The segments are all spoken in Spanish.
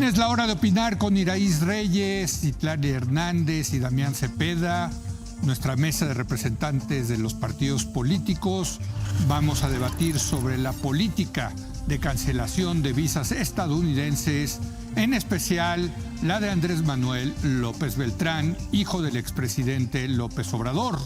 Es la hora de opinar con Iraíz Reyes, Citlali Hernández y Damián Cepeda, nuestra mesa de representantes de los partidos políticos. Vamos a debatir sobre la política de cancelación de visas estadounidenses, en especial la de Andrés Manuel López Beltrán, hijo del expresidente López Obrador.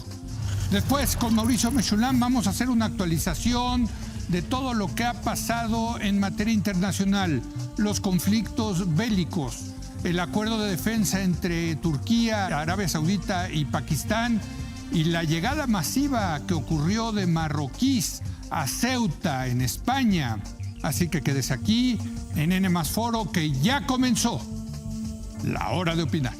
Después, con Mauricio Mechulán, vamos a hacer una actualización de todo lo que ha pasado en materia internacional, los conflictos bélicos, el acuerdo de defensa entre Turquía, Arabia Saudita y Pakistán, y la llegada masiva que ocurrió de marroquíes a Ceuta, en España. Así que quédese aquí en N+ Foro, que ya comenzó la hora de opinar.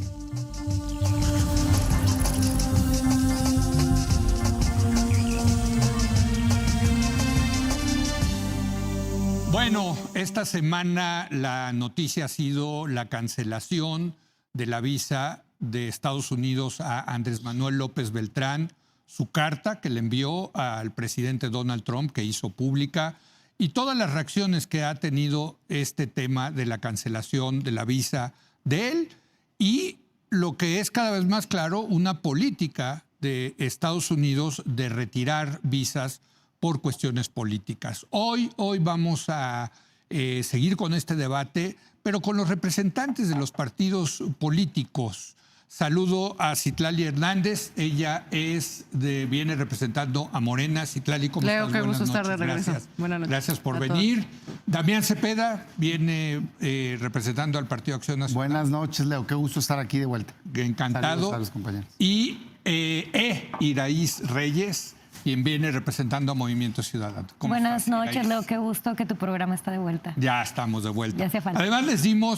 Bueno, esta semana la noticia ha sido la cancelación de la visa de Estados Unidos a Andrés Manuel López Beltrán, su carta que le envió al presidente Donald Trump, que hizo pública, y todas las reacciones que ha tenido este tema de la cancelación de la visa de él, y lo que es cada vez más claro, una política de Estados Unidos de retirar visas por cuestiones políticas. Hoy vamos a seguir con este debate, pero con los representantes de los partidos políticos. Saludo a Citlali Hernández, ella viene representando a Morena. Citlali, ¿cómo estás? Qué gusto estar de regreso. Gracias. Buenas noches. Gracias por venir. Damián Cepeda viene representando al Partido Acción Nacional. Buenas noches, Leo, qué gusto estar aquí de vuelta. Encantado. Saludos a los compañeros. Y Iraíz Reyes, quien viene representando a Movimiento Ciudadano. Buenas noches, Leo, qué gusto que tu programa está de vuelta. Ya estamos de vuelta. Ya hacía falta. Además,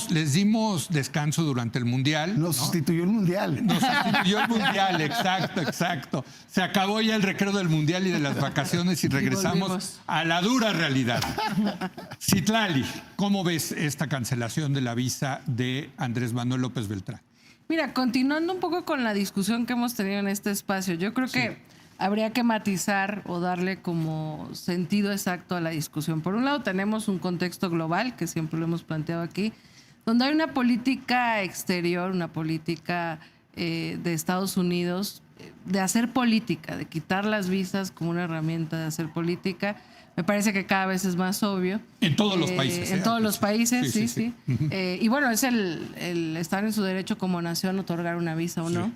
les dimos descanso durante el Mundial. Nos sustituyó el Mundial. Nos sustituyó el Mundial, exacto. Se acabó ya el recreo del Mundial y de las vacaciones y regresamos a la dura realidad. Citlali, ¿cómo ves esta cancelación de la visa de Andrés Manuel López Beltrán? Mira, continuando un poco con la discusión que hemos tenido en este espacio, yo creo que habría que matizar o darle como sentido exacto a la discusión. Por un lado, tenemos un contexto global, que siempre lo hemos planteado aquí, donde hay una política exterior, una política de Estados Unidos de hacer política, de quitar las visas como una herramienta de hacer política. Me parece que cada vez es más obvio. En todos los países. En todos los países, sí. Uh-huh. Y bueno, es el estar en su derecho como nación otorgar una visa o no.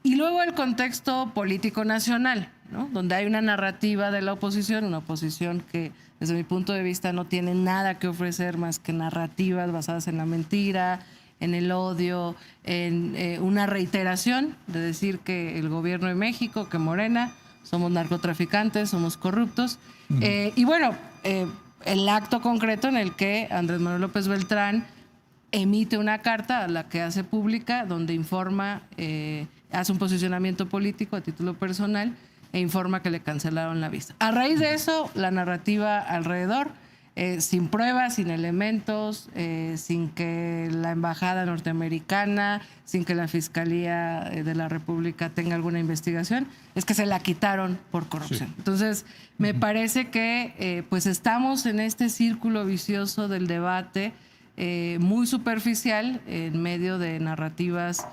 Y luego el contexto político nacional, ¿no? Donde hay una narrativa de la oposición, una oposición que desde mi punto de vista no tiene nada que ofrecer más que narrativas basadas en la mentira, en el odio, en una reiteración de decir que el gobierno de México, que Morena, somos narcotraficantes, somos corruptos. Y bueno, el acto concreto en el que Andrés Manuel López Beltrán emite una carta a la que hace pública, donde informa, hace un posicionamiento político a título personal e informa que le cancelaron la visa. A raíz de eso, la narrativa alrededor, sin pruebas, sin elementos, sin que la embajada norteamericana, sin que la Fiscalía de la República tenga alguna investigación, es que se la quitaron por corrupción. Sí. Entonces, me parece que pues estamos en este círculo vicioso del debate muy superficial en medio de narrativas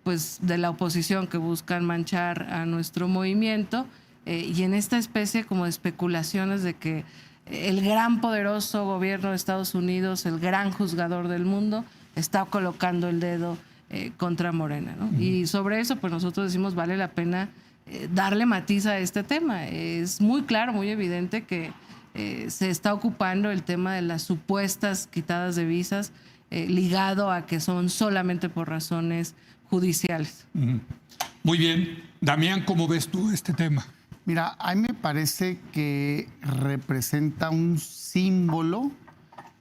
pues de la oposición que buscan manchar a nuestro movimiento y en esta especie como de especulaciones de que el gran poderoso gobierno de Estados Unidos, el gran juzgador del mundo, está colocando el dedo contra Morena, ¿no? Y sobre eso pues nosotros decimos vale la pena darle matiz a este tema. Es muy claro, muy evidente que se está ocupando el tema de las supuestas quitadas de visas ligado a que son solamente por razones judiciales. Muy bien. Damián, ¿cómo ves tú este tema? Mira, a mí me parece que representa un símbolo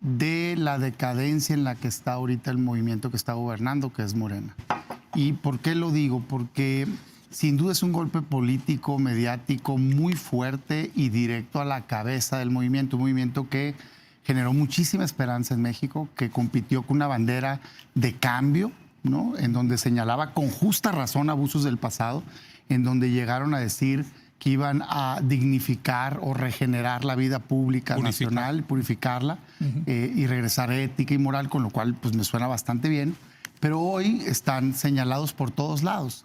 de la decadencia en la que está ahorita el movimiento que está gobernando, que es Morena. ¿Y por qué lo digo? Porque sin duda es un golpe político, mediático muy fuerte y directo a la cabeza del movimiento, un movimiento que generó muchísima esperanza en México, que compitió con una bandera de cambio, ¿no? En donde señalaba con justa razón abusos del pasado, en donde llegaron a decir que iban a dignificar o regenerar la vida pública nacional, purificarla y regresar ética y moral, con lo cual pues me suena bastante bien. Pero hoy están señalados por todos lados.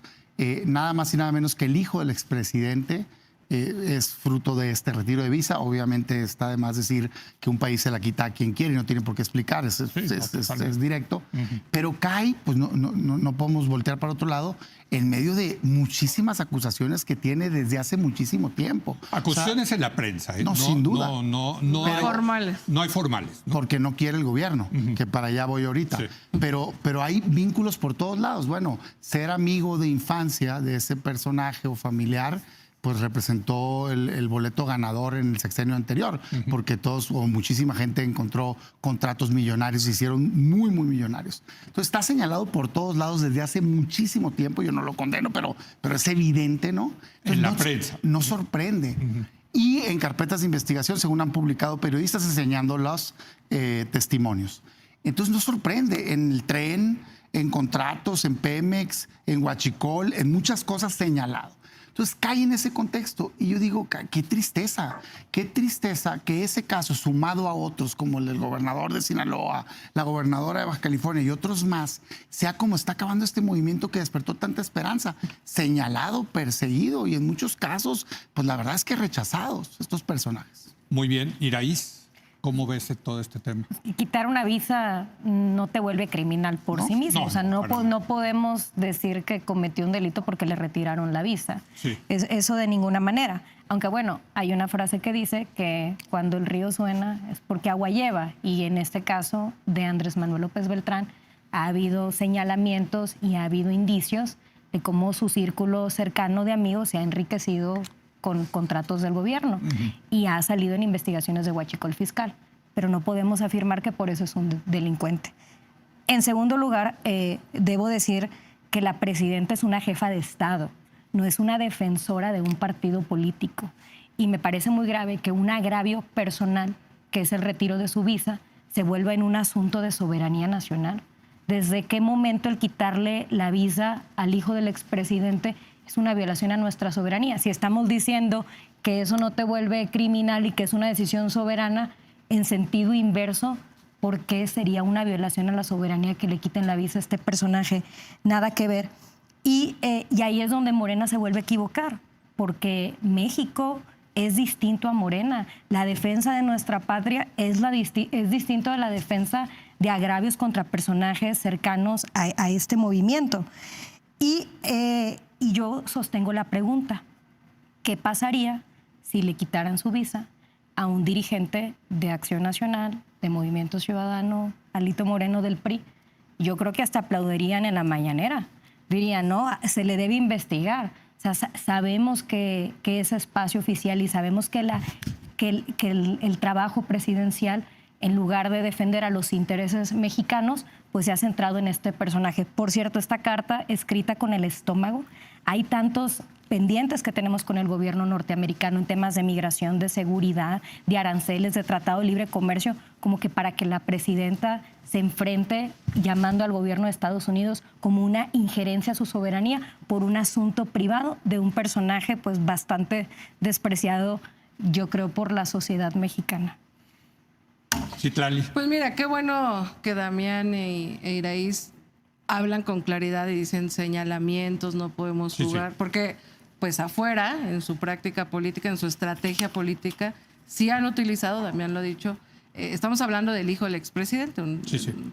Nada más y nada menos que el hijo del expresidente es fruto de este retiro de visa. Obviamente está de más decir que un país se la quita a quien quiere y no tiene por qué explicar, es directo. Pero cae, pues no podemos voltear para otro lado, en medio de muchísimas acusaciones que tiene desde hace muchísimo tiempo. Acusaciones en la prensa. No, sin duda. No hay formales. No hay formales. ¿No? Porque no quiere el gobierno, que para allá voy ahorita. Sí. Pero hay vínculos por todos lados. Bueno, ser amigo de infancia de ese personaje o familiar, pues representó el boleto ganador en el sexenio anterior, porque todos o muchísima gente encontró contratos millonarios, se hicieron muy, muy millonarios. Entonces está señalado por todos lados desde hace muchísimo tiempo. Yo no lo condeno, pero es evidente, ¿no? Entonces, En la prensa. No sorprende. Y en carpetas de investigación, según han publicado periodistas enseñando los testimonios. Entonces no sorprende. En el tren, en contratos, en Pemex, en Huachicol, en muchas cosas señalado. Entonces cae en ese contexto y yo digo, qué tristeza que ese caso, sumado a otros como el del gobernador de Sinaloa, la gobernadora de Baja California y otros más, sea como está acabando este movimiento que despertó tanta esperanza, señalado, perseguido y en muchos casos, pues la verdad es que rechazados estos personajes. Muy bien. Iraíz, ¿cómo ves todo este tema? Quitar una visa no te vuelve criminal por sí mismo. No podemos decir que cometió un delito porque le retiraron la visa. Sí. Eso de ninguna manera. Aunque bueno, hay una frase que dice que cuando el río suena es porque agua lleva. Y en este caso de Andrés Manuel López Beltrán ha habido señalamientos y ha habido indicios de cómo su círculo cercano de amigos se ha enriquecido con contratos del gobierno y ha salido en investigaciones de Huachicol Fiscal, pero no podemos afirmar que por eso es un delincuente. En segundo lugar, debo decir que la presidenta es una jefa de Estado, no es una defensora de un partido político, y me parece muy grave que un agravio personal, que es el retiro de su visa, se vuelva en un asunto de soberanía nacional. ¿Desde qué momento el quitarle la visa al hijo del expresidente es una violación a nuestra soberanía? Si estamos diciendo que eso no te vuelve criminal y que es una decisión soberana, en sentido inverso, ¿por qué sería una violación a la soberanía que le quiten la visa a este personaje? Nada que ver. Y ahí es donde Morena se vuelve a equivocar, porque México es distinto a Morena. La defensa de nuestra patria es distinto a la defensa de agravios contra personajes cercanos a este movimiento. Y yo sostengo la pregunta, ¿qué pasaría si le quitaran su visa a un dirigente de Acción Nacional, de Movimiento Ciudadano, Alito Moreno del PRI? Yo creo que hasta aplaudirían en la mañanera. Dirían, no, se le debe investigar. O sea, sabemos que es espacio oficial y sabemos que el trabajo presidencial, en lugar de defender a los intereses mexicanos, pues se ha centrado en este personaje. Por cierto, esta carta escrita con el estómago, hay tantos pendientes que tenemos con el gobierno norteamericano en temas de migración, de seguridad, de aranceles, de tratado de libre comercio, como que para que la presidenta se enfrente llamando al gobierno de Estados Unidos como una injerencia a su soberanía por un asunto privado de un personaje pues bastante despreciado, yo creo, por la sociedad mexicana. Citlali. Pues mira, qué bueno que Damián e Iraíz hablan con claridad y dicen señalamientos, no podemos jugar, sí. Porque pues afuera, en su práctica política, en su estrategia política, sí han utilizado, Damián lo ha dicho, estamos hablando del hijo del expresidente, un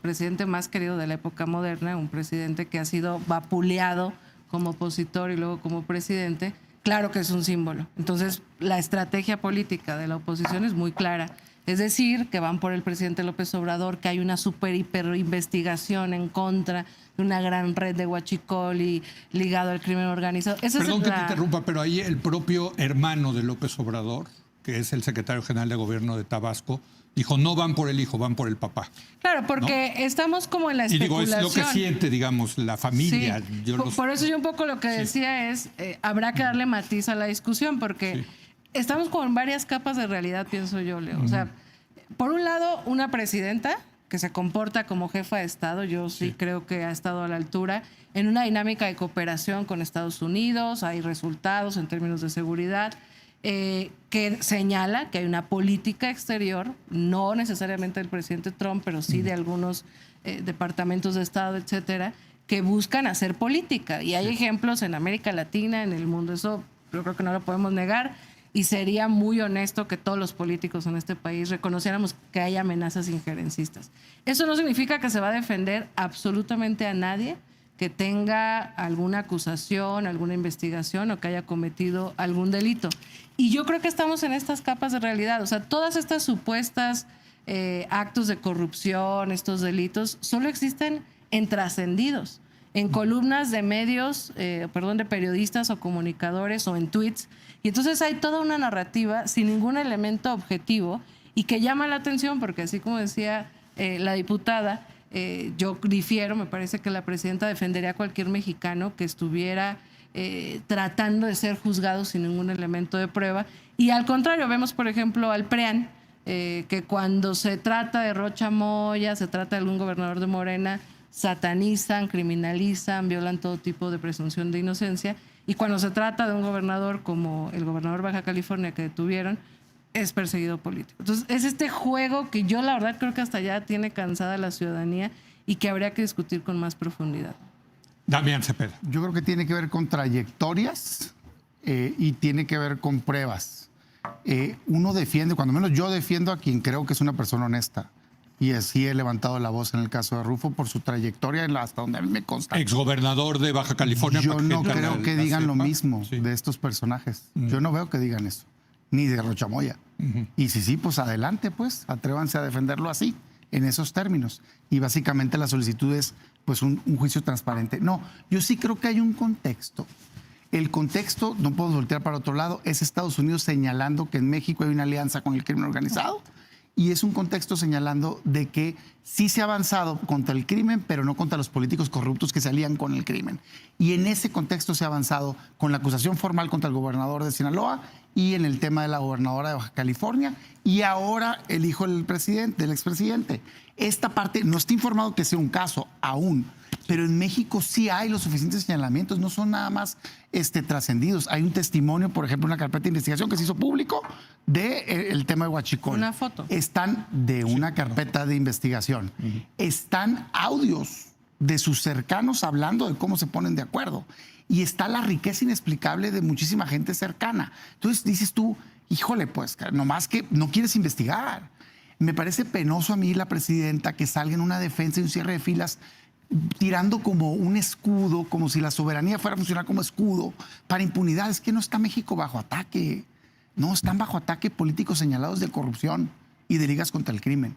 presidente más querido de la época moderna, un presidente que ha sido vapuleado como opositor y luego como presidente. Claro que es un símbolo. Entonces, la estrategia política de la oposición es muy clara. Es decir, que van por el presidente López Obrador, que hay una super hiper investigación en contra de una gran red de huachicol y ligado al crimen organizado. Perdón que te interrumpa, pero ahí el propio hermano de López Obrador, que es el secretario general de gobierno de Tabasco, dijo, no van por el hijo, van por el papá. Claro, porque ¿no? Estamos como en la especulación. Y digo, es lo que siente, digamos, la familia. Sí. Por eso yo un poco lo que decía es, habrá que darle matiz a la discusión, porque estamos con varias capas de realidad, pienso yo, Leo. O sea, por un lado, una presidenta que se comporta como jefa de Estado. Yo sí creo que ha estado a la altura en una dinámica de cooperación con Estados Unidos. Hay resultados en términos de seguridad que señala que hay una política exterior, no necesariamente del presidente Trump, pero sí de algunos departamentos de Estado, etcétera, que buscan hacer política. Y hay ejemplos en América Latina, en el mundo. Eso yo creo que no lo podemos negar. Y sería muy honesto que todos los políticos en este país reconociéramos que hay amenazas injerencistas. Eso no significa que se va a defender absolutamente a nadie que tenga alguna acusación, alguna investigación o que haya cometido algún delito. Y yo creo que estamos en estas capas de realidad. O sea, todas estas supuestas actos de corrupción, estos delitos, solo existen en trascendidos, en columnas de medios, de periodistas o comunicadores o en tweets. Y entonces hay toda una narrativa sin ningún elemento objetivo y que llama la atención porque, así como decía la diputada, yo difiero, me parece que la presidenta defendería a cualquier mexicano que estuviera tratando de ser juzgado sin ningún elemento de prueba. Y al contrario, vemos, por ejemplo, al PRIAN, que cuando se trata de Rocha Moya, se trata de algún gobernador de Morena, satanizan, criminalizan, violan todo tipo de presunción de inocencia. Y cuando se trata de un gobernador como el gobernador de Baja California que detuvieron, es perseguido político. Entonces, es este juego que yo la verdad creo que hasta ya tiene cansada la ciudadanía y que habría que discutir con más profundidad. Damián Cepeda. Yo creo que tiene que ver con trayectorias y tiene que ver con pruebas. Uno defiende, cuando menos yo defiendo a quien creo que es una persona honesta. Y así he levantado la voz en el caso de Rufo por su trayectoria hasta donde a mí me consta. Exgobernador de Baja California. Yo no creo que digan lo mismo de estos personajes. Yo no veo que digan eso. Ni de Rocha Moya. Y si sí, pues adelante, pues. Atrévanse a defenderlo así, en esos términos. Y básicamente la solicitud es pues un juicio transparente. No, yo sí creo que hay un contexto. El contexto, no puedo voltear para otro lado, es Estados Unidos señalando que en México hay una alianza con el crimen organizado. Y es un contexto señalando de que sí se ha avanzado contra el crimen, pero no contra los políticos corruptos que se alían con el crimen. Y en ese contexto se ha avanzado con la acusación formal contra el gobernador de Sinaloa y en el tema de la gobernadora de Baja California y ahora el hijo del presidente, del expresidente. Esta parte no está informado que sea un caso aún, pero en México sí hay los suficientes señalamientos, no son nada más trascendidos. Hay un testimonio, por ejemplo, una carpeta de investigación que se hizo público del tema de Huachicol. Una foto. Están de una carpeta de investigación. Están audios de sus cercanos hablando de cómo se ponen de acuerdo. Y está la riqueza inexplicable de muchísima gente cercana. Entonces dices tú, híjole, pues, nomás que no quieres investigar. Me parece penoso a mí la presidenta que salga en una defensa y un cierre de filas tirando como un escudo, como si la soberanía fuera a funcionar como escudo para impunidad. Es que no está México bajo ataque. No, están bajo ataque políticos señalados de corrupción y de ligas contra el crimen.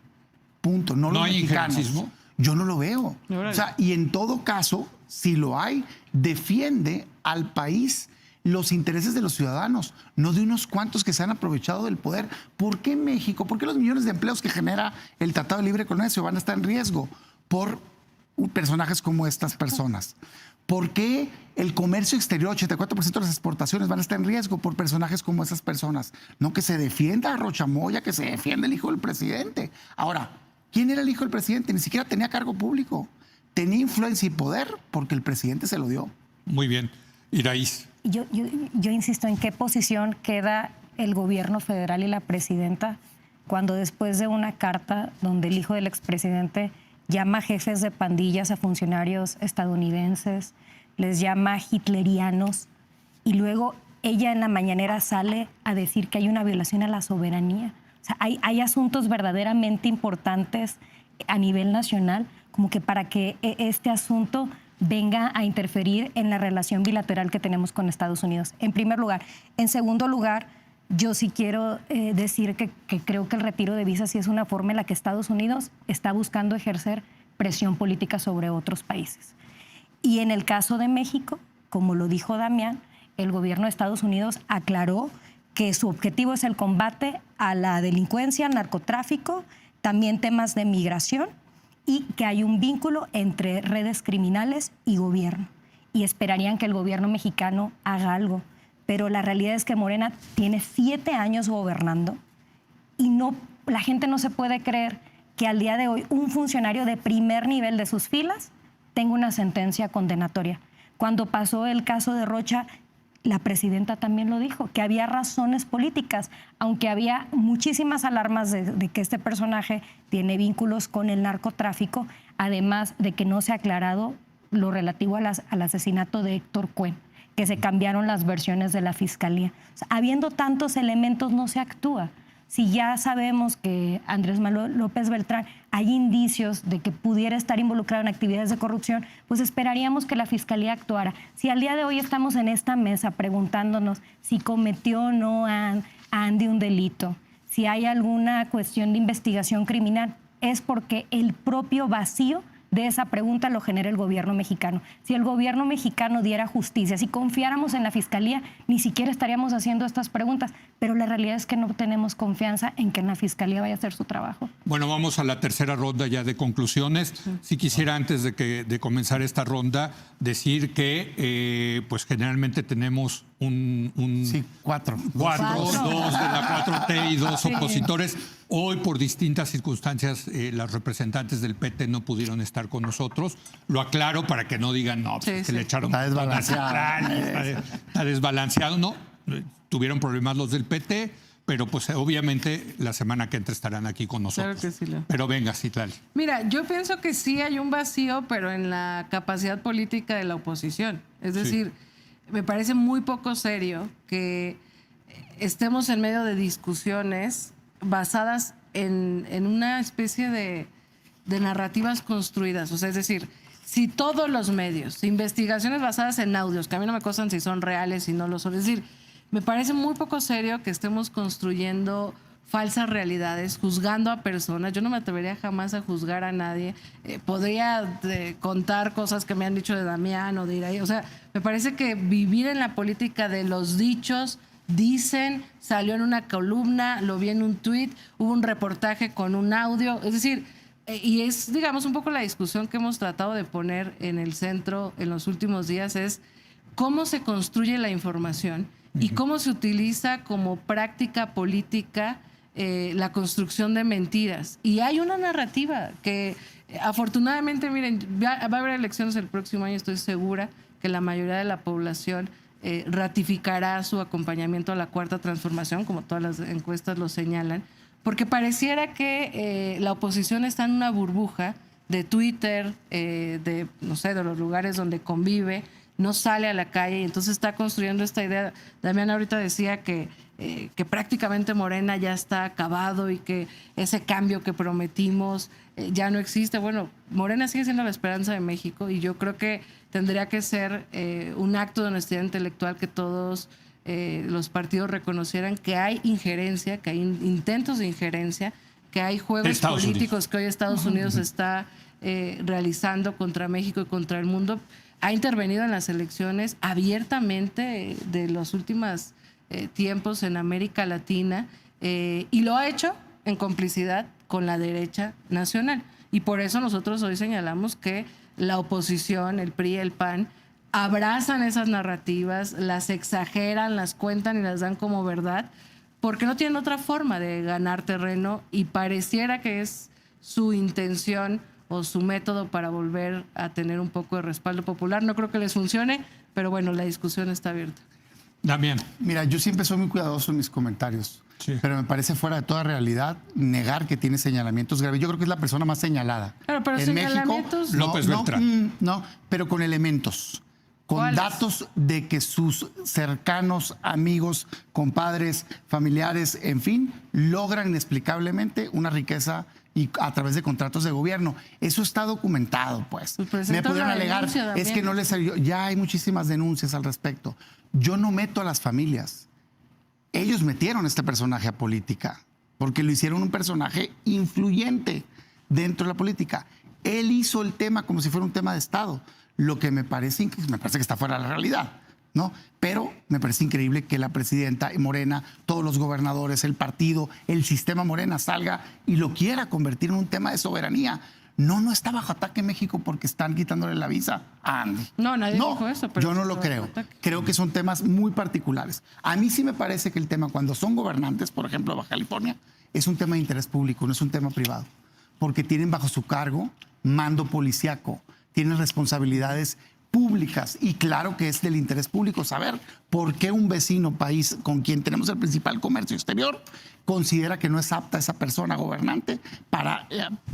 Punto. No los hay mexicanos. injerencismo. Yo no lo veo. O sea, y en todo caso, si lo hay, defiende al país los intereses de los ciudadanos, no de unos cuantos que se han aprovechado del poder. ¿Por qué México? ¿Por qué los millones de empleos que genera el Tratado de Libre Comercio van a estar en riesgo por personajes como estas personas? ¿Por qué el comercio exterior, 84% de las exportaciones van a estar en riesgo por personajes como esas personas? No que se defienda a Rocha Moya, que se defienda el hijo del presidente. Ahora, ¿quién era el hijo del presidente? Ni siquiera tenía cargo público. Tenía influencia y poder porque el presidente se lo dio. Muy bien. Iraíz. Yo insisto, ¿en qué posición queda el gobierno federal y la presidenta cuando después de una carta donde el hijo del expresidente llama jefes de pandillas a funcionarios estadounidenses, les llama hitlerianos y luego ella en la mañanera sale a decir que hay una violación a la soberanía? O sea, hay asuntos verdaderamente importantes a nivel nacional como que para que este asunto venga a interferir en la relación bilateral que tenemos con Estados Unidos, en primer lugar. En segundo lugar, yo sí quiero decir que creo que el retiro de visas sí es una forma en la que Estados Unidos está buscando ejercer presión política sobre otros países. Y en el caso de México, como lo dijo Damián, el gobierno de Estados Unidos aclaró que su objetivo es el combate a la delincuencia, al narcotráfico, también temas de migración, y que hay un vínculo entre redes criminales y gobierno. Y esperarían que el gobierno mexicano haga algo. Pero la realidad es que Morena tiene 7 años gobernando y la gente no se puede creer que al día de hoy un funcionario de primer nivel de sus filas tenga una sentencia condenatoria. Cuando pasó el caso de Rocha, la presidenta también lo dijo, que había razones políticas, aunque había muchísimas alarmas de que este personaje tiene vínculos con el narcotráfico, además de que no se ha aclarado lo relativo al asesinato de Héctor Cuen, que se cambiaron las versiones de la fiscalía. O sea, habiendo tantos elementos, no se actúa. Si ya sabemos que Andrés Manuel López Beltrán hay indicios de que pudiera estar involucrado en actividades de corrupción, pues esperaríamos que la Fiscalía actuara. Si al día de hoy estamos en esta mesa preguntándonos si cometió o no Andy un delito, si hay alguna cuestión de investigación criminal, es porque el propio vacío de esa pregunta lo genera el gobierno mexicano. Si el gobierno mexicano diera justicia, si confiáramos en la Fiscalía, ni siquiera estaríamos haciendo estas preguntas. Pero la realidad es que no tenemos confianza en que la Fiscalía vaya a hacer su trabajo. Bueno, vamos a la tercera ronda ya de conclusiones. Si quisiera, antes de comenzar esta ronda, decir que pues generalmente tenemos Sí, cuatro. Dos de la 4T y dos opositores. Hoy, por distintas circunstancias, las representantes del PT no pudieron estar con nosotros. Lo aclaro para que no digan, no, pues, que le echaron... Está desbalanceado. Está desbalanceado, ¿no? Tuvieron problemas los del PT, pero pues obviamente la semana que entra estarán aquí con nosotros. Claro que sí, Leo. Pero venga, Citlali. Mira, yo pienso que sí hay un vacío, pero en la capacidad política de la oposición. Es decir, me parece muy poco serio que estemos en medio de discusiones basadas en una especie de narrativas construidas. O sea, es decir, si todos los medios, investigaciones basadas en audios, que a mí no me constan si son reales, si no lo son, es decir, me parece muy poco serio que estemos construyendo falsas realidades, juzgando a personas. Yo no me atrevería jamás a juzgar a nadie. Podría contar cosas que me han dicho de Damián o de Iraí. O sea, me parece que vivir en la política de los dichos, dicen, salió en una columna, lo vi en un tuit, hubo un reportaje con un audio. Es decir, y es, digamos, un poco la discusión que hemos tratado de poner en el centro en los últimos días, es cómo se construye la información y cómo se utiliza como práctica política la construcción de mentiras. Y hay una narrativa que afortunadamente, miren, va a haber elecciones el próximo año, estoy segura que la mayoría de la población ratificará su acompañamiento a la Cuarta Transformación, como todas las encuestas lo señalan, porque pareciera que la oposición está en una burbuja de Twitter, de, no sé, de los lugares donde convive, no sale a la calle y entonces está construyendo esta idea. Damián ahorita decía que prácticamente Morena ya está acabado y que ese cambio que prometimos ya no existe. Bueno, Morena sigue siendo la esperanza de México y yo creo que tendría que ser un acto de honestidad intelectual que todos los partidos reconocieran que hay injerencia, que hay intentos de injerencia, que hay juegos políticos que hoy Estados Unidos está realizando contra México y contra el mundo. Ha intervenido en las elecciones abiertamente de los últimos tiempos en América Latina y lo ha hecho en complicidad con la derecha nacional. Y por eso nosotros hoy señalamos que la oposición, el PRI, el PAN, abrazan esas narrativas, las exageran, las cuentan y las dan como verdad, porque no tienen otra forma de ganar terreno y pareciera que es su intención o su método para volver a tener un poco de respaldo popular. No creo que les funcione, pero bueno, la discusión está abierta. Damián. Mira, yo siempre soy muy cuidadoso en mis comentarios, pero me parece fuera de toda realidad negar que tiene señalamientos graves. Yo creo que es la persona más señalada. Pero en señalamientos... México, López Beltrán. No, pero con elementos, con ¿cuáles? datos de que sus cercanos, amigos, compadres, familiares, en fin, logran inexplicablemente una riqueza y a través de contratos de gobierno. Eso está documentado, pues. Me pudieron alegar, es que no les salió. Ya hay muchísimas denuncias al respecto. Yo no meto a las familias. Ellos metieron a este personaje a política porque lo hicieron un personaje influyente dentro de la política. Él hizo el tema como si fuera un tema de Estado, lo que me parece que está fuera de la realidad, ¿no? Pero me parece increíble que la presidenta Morena, todos los gobernadores, el partido, el sistema Morena salga y lo quiera convertir en un tema de soberanía. No está bajo ataque México porque están quitándole la visa a Andy. No, nadie dijo eso. Pero yo no lo creo. Creo que son temas muy particulares. A mí sí me parece que el tema, cuando son gobernantes, por ejemplo, Baja California, es un tema de interés público, no es un tema privado. porque tienen bajo su cargo mando policiaco, tienen responsabilidades públicas y claro que es del interés público saber por qué un vecino país con quien tenemos el principal comercio exterior considera que no es apta esa persona gobernante para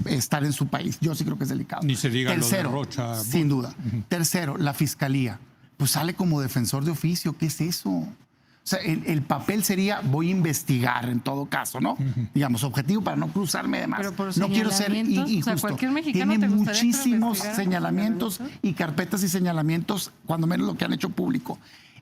estar en su país. Yo sí creo que es delicado. Ni se diga Tercero, lo de Rocha. sin duda. Tercero, la fiscalía. Pues sale como defensor de oficio. ¿Qué es eso? O sea, el papel sería voy a investigar en todo caso, ¿no? Digamos, objetivo para no cruzarme de más. Pero por No quiero ser señalamientos, injusto. o sea, cualquier mexicano Tiene te gustaría que lo muchísimos investigaran por señalamientos señalamientos. y carpetas y señalamientos, cuando menos lo que han hecho público.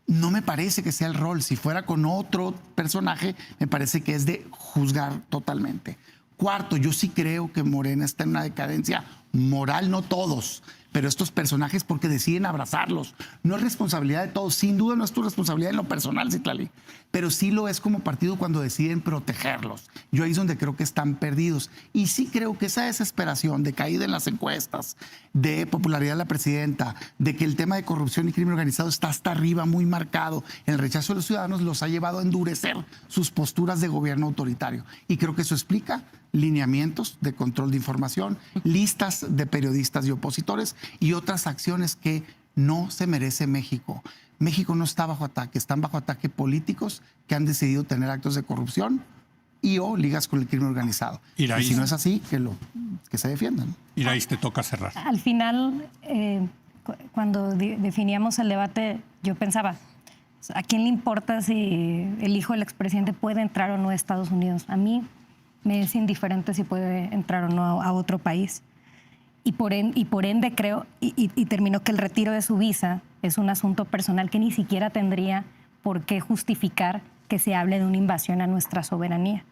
No me parece que sea el rol. Si fuera con otro personaje, me parece que es de juzgar totalmente. Cuarto, yo sí creo que Morena está en una decadencia moral, no todos, pero estos personajes porque deciden abrazarlos. No es responsabilidad de todos, sin duda no es tu responsabilidad en lo personal, Citlali, pero sí lo es como partido cuando deciden protegerlos. Yo ahí es donde creo que están perdidos. Y sí creo que esa desesperación de caída en las encuestas, de popularidad de la presidenta, de que el tema de corrupción y crimen organizado está hasta arriba, muy marcado, el rechazo de los ciudadanos los ha llevado a endurecer sus posturas de gobierno autoritario. Y creo que eso explica lineamientos de control de información, listas de periodistas y opositores y otras acciones que no se merece México. México no está bajo ataque, están bajo ataque políticos que han decidido tener actos de corrupción y o ligas con el crimen organizado. Y si no es así, que se defiendan. Iraíz, te toca cerrar. Al final, cuando definíamos el debate, yo pensaba, ¿a quién le importa si el hijo del expresidente puede entrar o no a Estados Unidos? A mí me es indiferente si puede entrar o no a otro país. Y por ende creo, y terminó que el retiro de su visa es un asunto personal que ni siquiera tendría por qué justificar que se hable de una invasión a nuestra soberanía.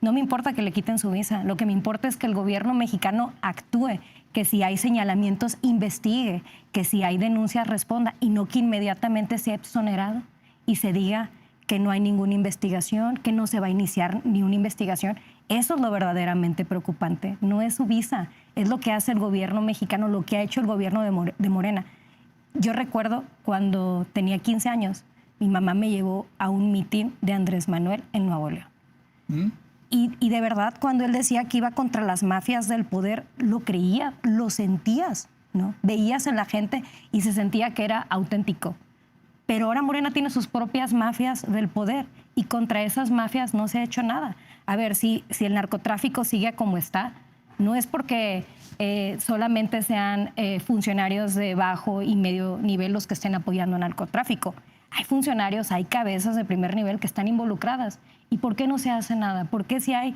No me importa que le quiten su visa, lo que me importa es que el gobierno mexicano actúe, que si hay señalamientos investigue, que si hay denuncias responda y no que inmediatamente sea exonerado y se diga que no hay ninguna investigación, que no se va a iniciar ni una investigación. Eso es lo verdaderamente preocupante. No es su visa, es lo que hace el gobierno mexicano, lo que ha hecho el gobierno de Morena. Yo recuerdo cuando tenía 15 años, mi mamá me llevó a un mitin de Andrés Manuel en Nuevo León. Y de verdad, cuando él decía que iba contra las mafias del poder, lo creía, lo sentías, ¿no? Veías en la gente y se sentía que era auténtico. Pero ahora Morena tiene sus propias mafias del poder y contra esas mafias no se ha hecho nada. A ver, si el narcotráfico sigue como está, no es porque solamente sean funcionarios de bajo y medio nivel los que estén apoyando al narcotráfico. Hay funcionarios, hay cabezas de primer nivel que están involucradas. ¿Y por qué no se hace nada? ¿Por qué si hay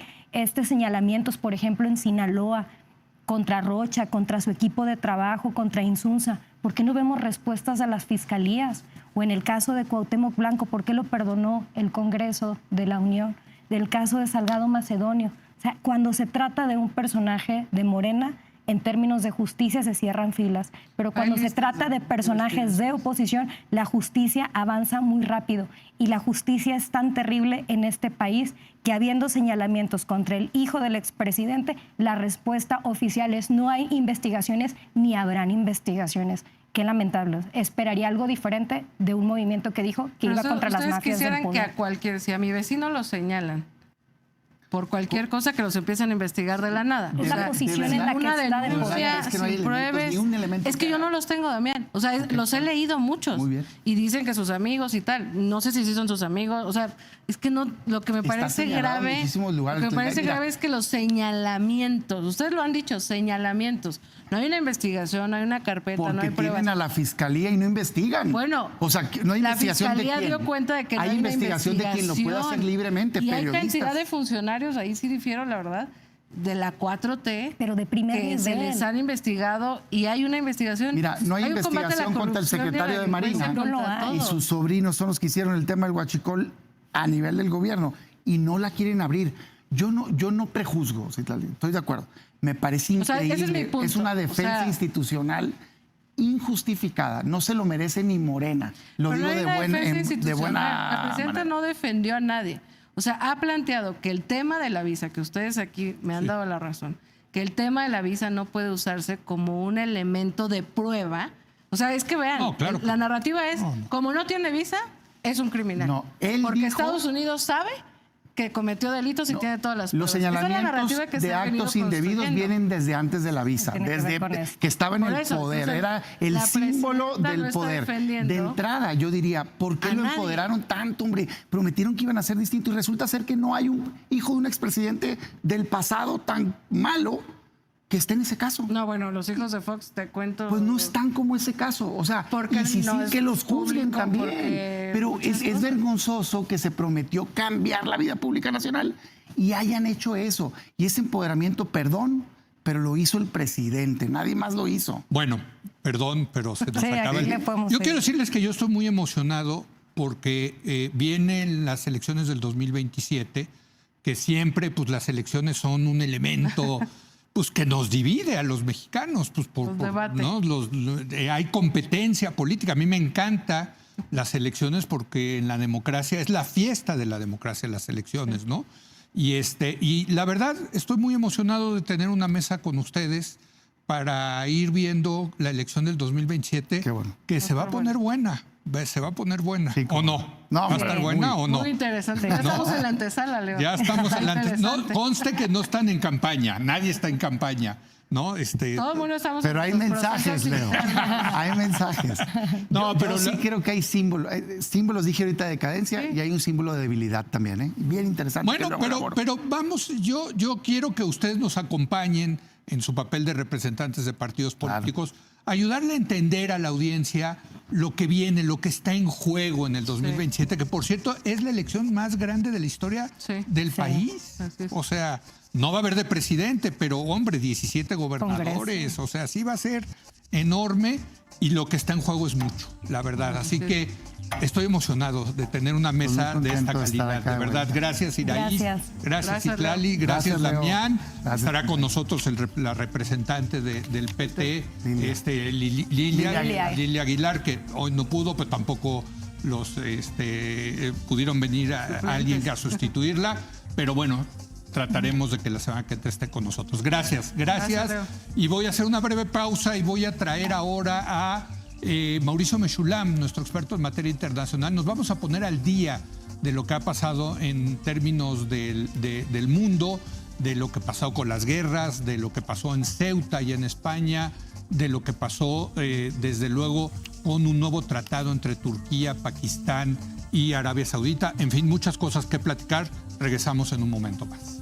señalamientos, por ejemplo, en Sinaloa, contra Rocha, contra su equipo de trabajo, contra Insunza? ¿Por qué no vemos respuestas de las fiscalías? O en el caso de Cuauhtémoc Blanco, ¿por qué lo perdonó el Congreso de la Unión? Del caso de Salgado Macedonio. O sea, cuando se trata de un personaje de Morena, en términos de justicia se cierran filas. Pero cuando se trata de personajes de oposición, la justicia avanza muy rápido. Y la justicia es tan terrible en este país que habiendo señalamientos contra el hijo del expresidente, la respuesta oficial es no hay investigaciones ni habrán investigaciones. Qué lamentable. Esperaría algo diferente de un movimiento que dijo que iba contra las mafias del poder. poder. Que si a mi vecino lo señalan por cualquier cosa, que los empiecen a investigar de la nada. Es la posición en la que está del poder. Sin pruebas. Es que yo no los tengo, Damián. O sea, los he leído muchos. Muy bien. Y dicen que sus amigos y tal. No sé si sí son sus amigos. O sea, es que no. Lo que me parece grave. Lo que me parece grave es que los señalamientos. Ustedes lo han dicho, señalamientos. No hay una investigación, no hay una carpeta, no hay pruebas. Porque tienen a la fiscalía y no investigan. Bueno, o sea, no hay investigación de quién. La fiscalía dio cuenta de que no hay una investigación de quien lo puede hacer libremente. Y hay cantidad de funcionarios, ahí sí difiero, la verdad, de la 4T. Pero de primer que nivel. se les han investigado y hay una investigación. Mira, no hay investigación contra el secretario de Marina. Y sus sobrinos son los que hicieron el tema del huachicol a nivel del gobierno y no la quieren abrir. Yo no prejuzgo, Citlali, estoy de acuerdo. Me parece increíble. Ese es mi punto. Es una defensa institucional injustificada. No se lo merece ni Morena. Lo digo de buena La presidenta no defendió a nadie. O sea, ha planteado que el tema de la visa, que ustedes aquí me han dado la razón, que el tema de la visa no puede usarse como un elemento de prueba. O sea, es que vean, la narrativa es, como no tiene visa, es un criminal. No, porque Estados Unidos sabe que cometió delitos y tiene todas las pruebas. Los Esa es la señalamientos narrativa que se de ha venido actos indebidos construyendo. vienen desde antes de la visa, Tiene que ver desde con eso. que estaba en Por el eso, poder, entonces, era el la símbolo presidenta del no está poder. defendiendo De entrada, yo diría, ¿por qué a lo nadie. empoderaron tanto, hombre? Prometieron que iban a ser distintos y resulta ser que no hay un hijo de un expresidente del pasado tan malo que esté en ese caso. No, bueno, los hijos de Fox, te cuento. Pues no están como ese caso. O sea, Porque y si no sí, es que los juzguen público, también. porque Pero muchas es cosas. vergonzoso que se prometió cambiar la vida pública nacional y hayan hecho eso. Y ese empoderamiento, perdón, pero lo hizo el presidente. Nadie más lo hizo. Bueno, perdón, pero se nos Sí, acaba aquí el... le podemos Yo seguir. quiero decirles que yo estoy muy emocionado porque vienen las elecciones del 2027, que siempre pues las elecciones son un elemento pues que nos divide a los mexicanos, pues Debate. ¿no? Hay competencia política. A mí me encanta las elecciones porque en la democracia es la fiesta de la democracia las elecciones, ¿no? Y la verdad estoy muy emocionado de tener una mesa con ustedes para ir viendo la elección del 2027, Qué bueno. que se va a poner buena. Se va a poner buena. Sí, ¿O cómo no? no. ¿Va a estar Muy, buena o no? Muy interesante. Ya estamos en la antesala, Leo. Ya estamos en la No, Interesante. conste que no están en campaña. Nadie está en campaña, ¿no? Todo el mundo estamos Pero en hay los mensajes, procesos. Leo. Hay mensajes. No, pero yo sí creo que hay símbolos. Símbolos, dije ahorita, de decadencia, Sí. y hay un símbolo de debilidad también, ¿eh? Bien interesante. Bueno, que luego elaboro. pero vamos, yo quiero que ustedes nos acompañen en su papel de representantes de partidos políticos, ayudarle a entender a la audiencia lo que viene, lo que está en juego en el 2027, que por cierto es la elección más grande de la historia Sí. del Sí. país. Así es. O sea, no va a haber de presidente, pero hombre, 17 gobernadores, Congreso. o sea, sí va a ser enorme y lo que está en juego es mucho, la verdad. Así Sí. que estoy emocionado de tener una mesa muy de esta contento de estar calidad, acá, de verdad. güey. Gracias, Iraí. Gracias. Gracias, Gracias, Citlali. Leo. Gracias, Gracias, Leo. Damián. Gracias. Estará con nosotros la representante del PT, Lilia. Lilia Aguilar, que hoy no pudo, pero tampoco pudieron venir a alguien a sustituirla. Pero bueno, trataremos de que la semana que entra esté con nosotros. Gracias. Gracias, Leo. Y voy a hacer una breve pausa y voy a traer ahora a Mauricio Mechulam, nuestro experto en materia internacional. Nos vamos a poner al día de lo que ha pasado en términos del mundo, de lo que pasó con las guerras, de lo que pasó en Ceuta y en España, de lo que pasó desde luego con un nuevo tratado entre Turquía, Pakistán y Arabia Saudita. En fin, muchas cosas que platicar. Regresamos en un momento más.